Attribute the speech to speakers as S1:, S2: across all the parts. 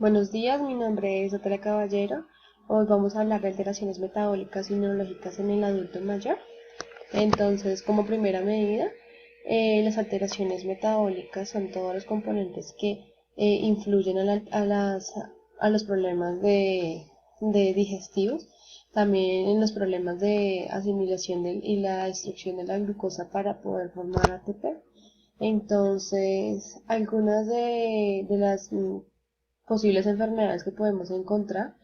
S1: Buenos días, mi nombre es Natalia Caballero. Hoy vamos a hablar de alteraciones metabólicas y neurológicas en el adulto mayor. Entonces, como primera medida, las alteraciones metabólicas son todos los componentes que influyen a los problemas de digestivos, también en los problemas de asimilación y la destrucción de la glucosa para poder formar ATP. Entonces, algunas de las posibles enfermedades que podemos encontrar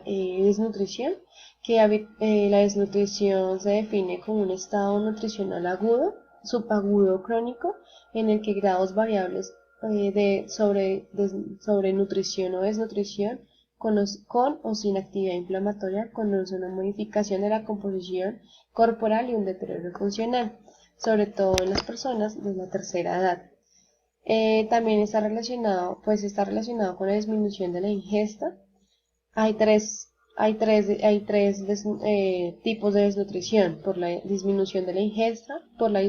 S1: desnutrición, que la desnutrición se define como un estado nutricional agudo, subagudo crónico, en el que grados variables de sobrenutrición o desnutrición con o sin actividad inflamatoria conduce a una modificación de la composición corporal y un deterioro funcional, sobre todo en las personas de la tercera edad. También está relacionado con la disminución de la ingesta. Hay tres tipos de desnutrición: por la disminución de la ingesta, por la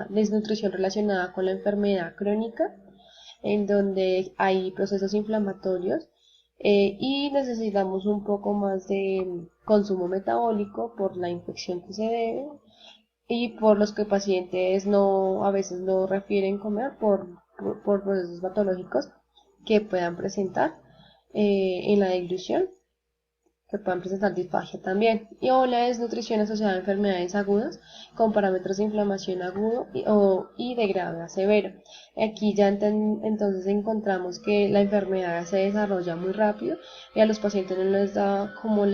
S1: desnutrición relacionada con la enfermedad crónica, en donde hay procesos inflamatorios, y necesitamos un poco más de consumo metabólico por la infección que se debe, y por los que pacientes a veces no refieren comer por procesos patológicos que puedan presentar en la deglución, que puedan presentar disfagia también, o la desnutrición asociada a enfermedades agudas con parámetros de inflamación agudo y de grave a severo. Aquí ya entonces encontramos que la enfermedad se desarrolla muy rápido y a los pacientes no les da como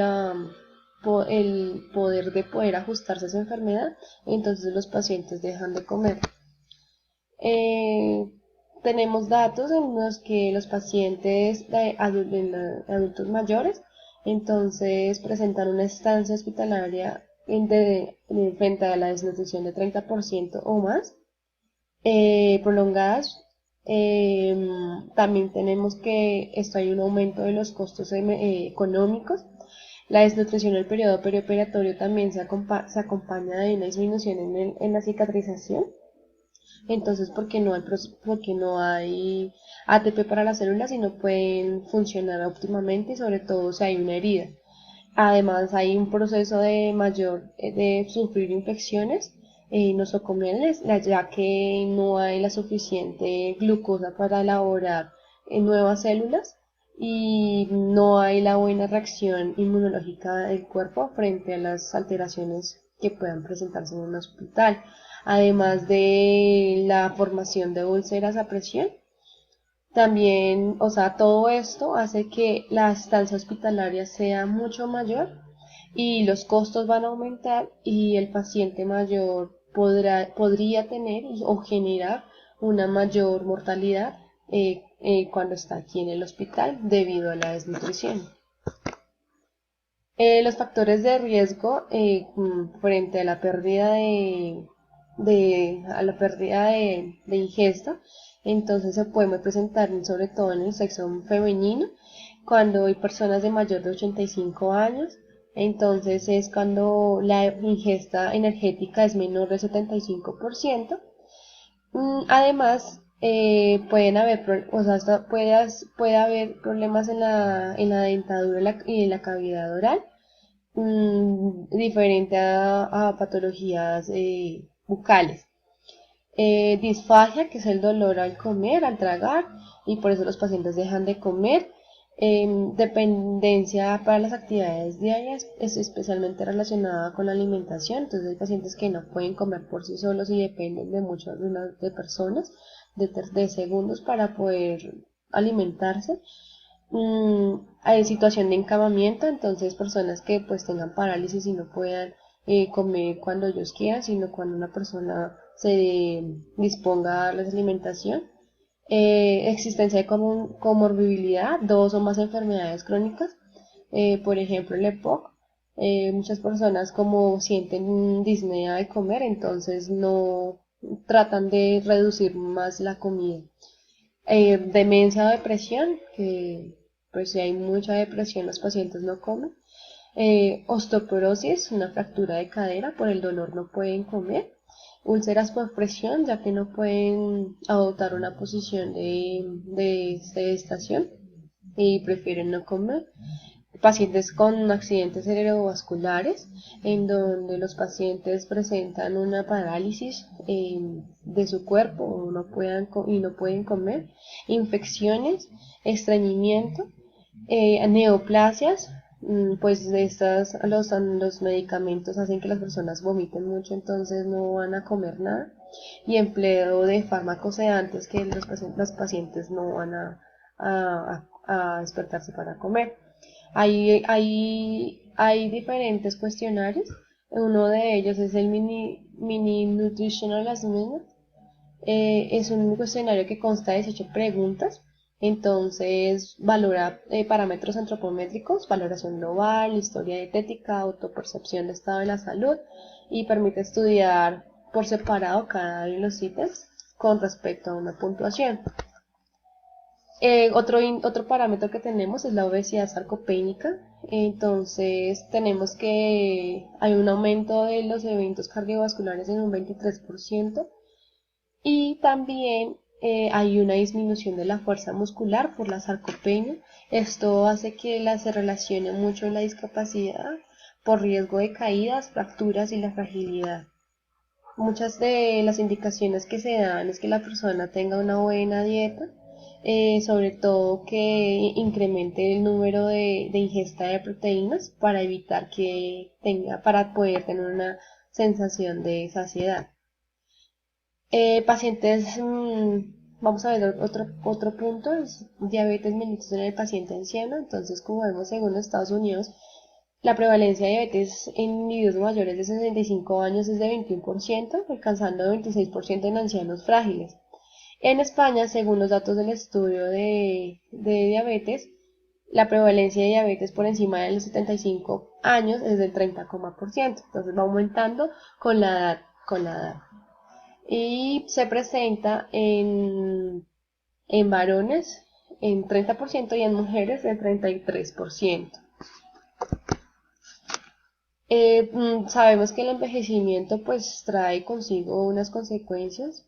S1: el poder de poder ajustarse a esa enfermedad, entonces los pacientes dejan de comer. Eh, Tenemos datos en los que los pacientes adultos mayores entonces presentan una estancia hospitalaria frente a la desnutrición de 30% o más, prolongadas. También tenemos que esto hay un aumento de los costos económicos. La desnutrición en el periodo perioperatorio también se acompaña de una disminución en la cicatrización. Entonces, porque no hay ATP para las células y no pueden funcionar óptimamente, y sobre todo si hay una herida. Además, hay un proceso de sufrir infecciones nosocomiales, ya que no hay la suficiente glucosa para elaborar nuevas células, y no hay la buena reacción inmunológica del cuerpo frente a las alteraciones que puedan presentarse en un hospital. Además de la formación de úlceras a presión, también, o sea, todo esto hace que la estancia hospitalaria sea mucho mayor y los costos van a aumentar, y el paciente mayor podría tener o generar una mayor mortalidad cuando está aquí en el hospital debido a la desnutrición. Los factores de riesgo frente a la pérdida de ingesta, entonces se puede presentar sobre todo en el sexo femenino, cuando hay personas de mayor de 85 años, entonces es cuando la ingesta energética es menor del 75%. Además, o sea, puede haber problemas en la dentadura y en la cavidad oral, diferente a patologías bucales. Disfagia, que es el dolor al comer, al tragar, y por eso los pacientes dejan de comer. Dependencia para las actividades diarias, es especialmente relacionada con la alimentación. Entonces hay pacientes que no pueden comer por sí solos y dependen de muchas de personas, de segundos para poder alimentarse. Hay situación de encamamiento, entonces personas que pues tengan parálisis y no puedan comer cuando ellos quieran, sino cuando una persona se disponga a darles alimentación. Existencia de comorbilidad, dos o más enfermedades crónicas, por ejemplo el EPOC. Muchas personas como sienten disnea de comer, entonces no tratan de reducir más la comida. Demencia o depresión, que pues si hay mucha depresión los pacientes no comen. Osteoporosis, una fractura de cadera, por el dolor no pueden comer. úlceras por presión, ya que no pueden adoptar una posición de sedestación y prefieren no comer. Pacientes con accidentes cerebrovasculares, en donde los pacientes presentan una parálisis de su cuerpo y no pueden comer, infecciones, estreñimiento, neoplasias, pues de estas, los medicamentos hacen que las personas vomiten mucho, entonces no van a comer nada, y empleo de fármacos sedantes que los pacientes no van a despertarse para comer. Hay diferentes cuestionarios. Uno de ellos es el Mini Nutritional Assessment. Es un cuestionario que consta de 18 preguntas. Entonces, valora parámetros antropométricos, valoración global, historia dietética, autopercepción de estado de la salud y permite estudiar por separado cada uno de los ítems con respecto a una puntuación. Otro parámetro que tenemos es la obesidad sarcopénica. Entonces, tenemos que hay un aumento de los eventos cardiovasculares en un 23% y también hay una disminución de la fuerza muscular por la sarcopenia. Esto hace que se relacione mucho la discapacidad por riesgo de caídas, fracturas y la fragilidad. Muchas de las indicaciones que se dan es que la persona tenga una buena dieta, sobre todo que incremente el número de ingesta de proteínas para evitar para poder tener una sensación de saciedad. Pacientes, vamos a ver otro punto, es diabetes mellitus en el paciente anciano. Entonces, como vemos, según los Estados Unidos, la prevalencia de diabetes en individuos mayores de 65 años es de 21%, alcanzando 26% en ancianos frágiles. En España, según los datos del estudio de diabetes, la prevalencia de diabetes por encima de los 75 años es del 30%. Entonces va aumentando con la edad. Y se presenta en varones en 30% y en mujeres en 33%. Sabemos que el envejecimiento pues trae consigo unas consecuencias,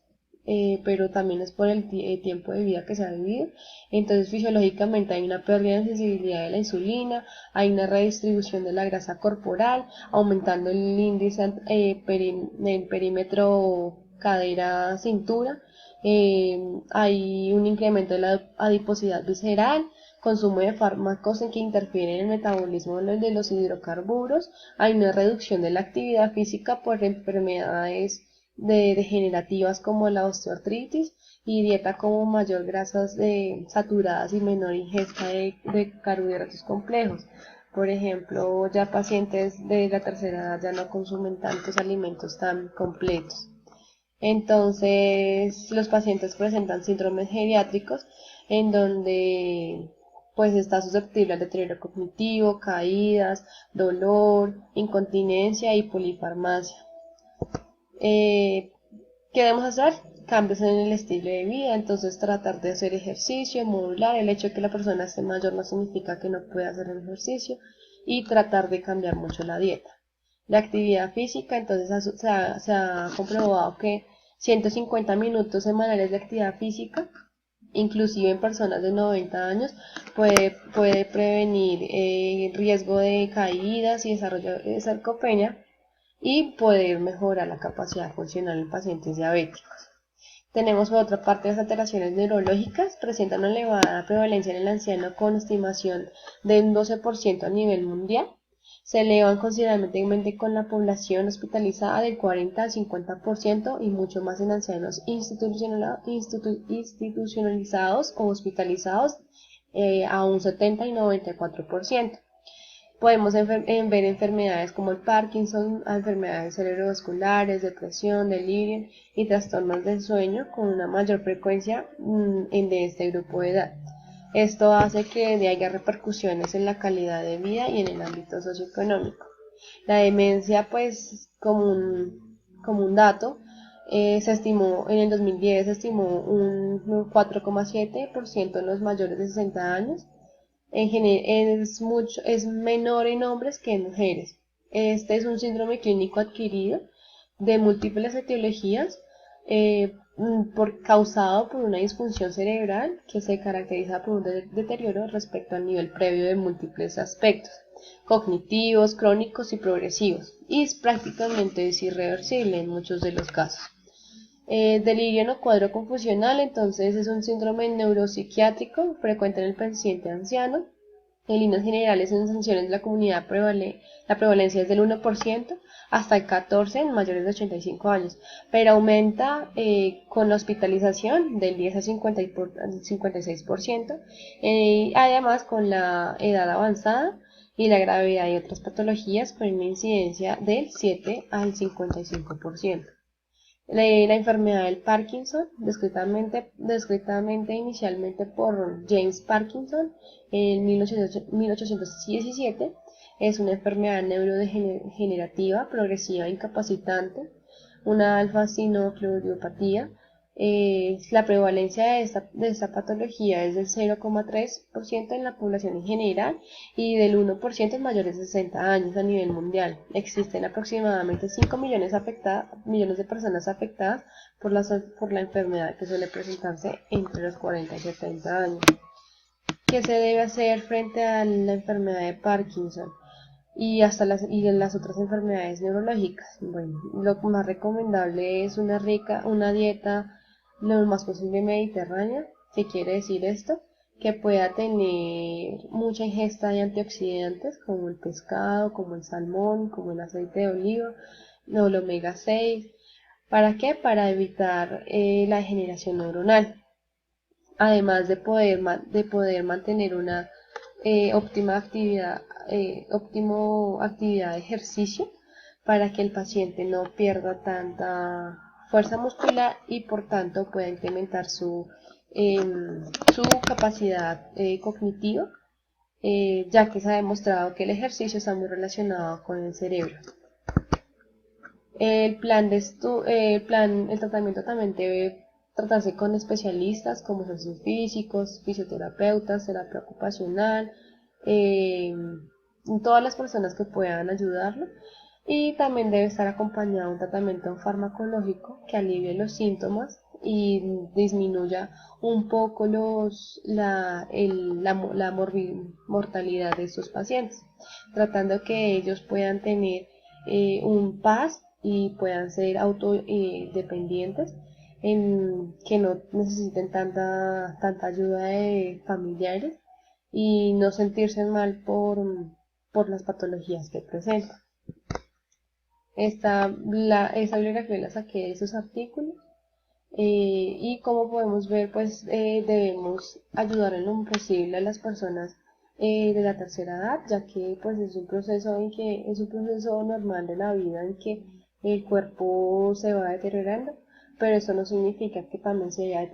S1: pero también es por el tiempo de vida que se ha vivido. Entonces, fisiológicamente hay una pérdida de sensibilidad de la insulina, hay una redistribución de la grasa corporal, aumentando el índice en perímetro cadera-cintura. Hay un incremento de la adiposidad visceral, consumo de fármacos en que interfieren en el metabolismo de los hidrocarburos, hay una reducción de la actividad física por enfermedades degenerativas como la osteoartritis y dieta como mayor grasas saturadas y menor ingesta de carbohidratos complejos. Por ejemplo, ya pacientes de la tercera edad ya no consumen tantos alimentos tan completos. Entonces, los pacientes presentan síndromes geriátricos en donde pues está susceptible al deterioro cognitivo, caídas, dolor, incontinencia y polifarmacia. ¿Qué debemos hacer? Cambios en el estilo de vida, entonces tratar de hacer ejercicio, modular. El hecho de que la persona esté mayor no significa que no pueda hacer el ejercicio, y tratar de cambiar mucho la dieta. La actividad física, entonces se ha comprobado que 150 minutos semanales de actividad física, inclusive en personas de 90 años, puede prevenir riesgo de caídas y desarrollo de sarcopenia y poder mejorar la capacidad funcional en pacientes diabéticos. Tenemos por otra parte las alteraciones neurológicas, presentan una elevada prevalencia en el anciano con estimación de un 12% a nivel mundial. Se elevan considerablemente con la población hospitalizada del 40 al 50% y mucho más en ancianos institucionalizados o hospitalizados a un 70 y 94%. Podemos ver enfermedades como el Parkinson, enfermedades cerebrovasculares, depresión, delirio y trastornos del sueño con una mayor frecuencia de este grupo de edad. Esto hace que haya repercusiones en la calidad de vida y en el ámbito socioeconómico. La demencia, pues, como un dato, se estimó en el 2010, se estimó un 4,7% en los mayores de 60 años. Es menor en hombres que en mujeres. Este es un síndrome clínico adquirido de múltiples etiologías causado por una disfunción cerebral que se caracteriza por un deterioro respecto al nivel previo de múltiples aspectos cognitivos, crónicos y progresivos, y prácticamente es irreversible en muchos de los casos. Delirio no cuadro confusional, entonces es un síndrome neuropsiquiátrico frecuente en el paciente anciano. En líneas generales, en sanciones de la comunidad la prevalencia es del 1% hasta el 14% en mayores de 85 años, pero aumenta con la hospitalización del 10 al 56%, además con la edad avanzada y la gravedad y otras patologías con una incidencia del 7 al 55%. La enfermedad del Parkinson, descritamente inicialmente por James Parkinson en 1817, es una enfermedad neurodegenerativa, progresiva, incapacitante, una alfa-sinucleopatía. La prevalencia de esta patología es del 0,3% en la población en general y del 1% en mayores de 60 años a nivel mundial. Existen aproximadamente 5 millones de personas afectadas por la enfermedad, que suele presentarse entre los 40 y 70 años. ¿Qué se debe hacer frente a la enfermedad de Parkinson? Y las otras enfermedades neurológicas? Bueno, lo más recomendable es una dieta lo más posible mediterránea. ¿Qué quiere decir esto? Que pueda tener mucha ingesta de antioxidantes como el pescado, como el salmón, como el aceite de oliva, o el omega 6. ¿Para qué? Para evitar la degeneración neuronal. Además de poder mantener una óptima actividad de ejercicio para que el paciente no pierda tanta fuerza muscular y por tanto pueda incrementar su capacidad cognitiva, ya que se ha demostrado que el ejercicio está muy relacionado con el cerebro. El tratamiento también debe tratarse con especialistas como son físicos, fisioterapeutas, terapia ocupacional, todas las personas que puedan ayudarlo, y también debe estar acompañado de un tratamiento farmacológico que alivie los síntomas y disminuya un poco la mortalidad de estos pacientes, tratando que ellos puedan tener un paz y puedan ser autodependientes, que no necesiten tanta ayuda de familiares y no sentirse mal por las patologías que presentan. Esta bibliografía la saqué de esos artículos, y como podemos ver, pues debemos ayudar en lo posible a las personas de la tercera edad, ya que pues es un proceso normal de la vida en que el cuerpo se va deteriorando, pero eso no significa que también se vaya a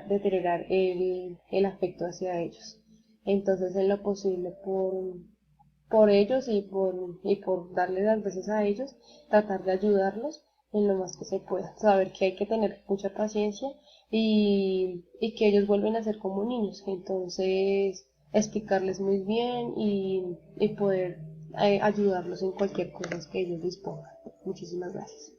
S1: deteriorar el afecto hacia ellos. Entonces, en lo posible por ellos y por darle las veces a ellos, tratar de ayudarlos en lo más que se pueda. Saber que hay que tener mucha paciencia y que ellos vuelven a ser como niños. Entonces, explicarles muy bien y poder ayudarlos en cualquier cosa que ellos dispongan. Muchísimas gracias.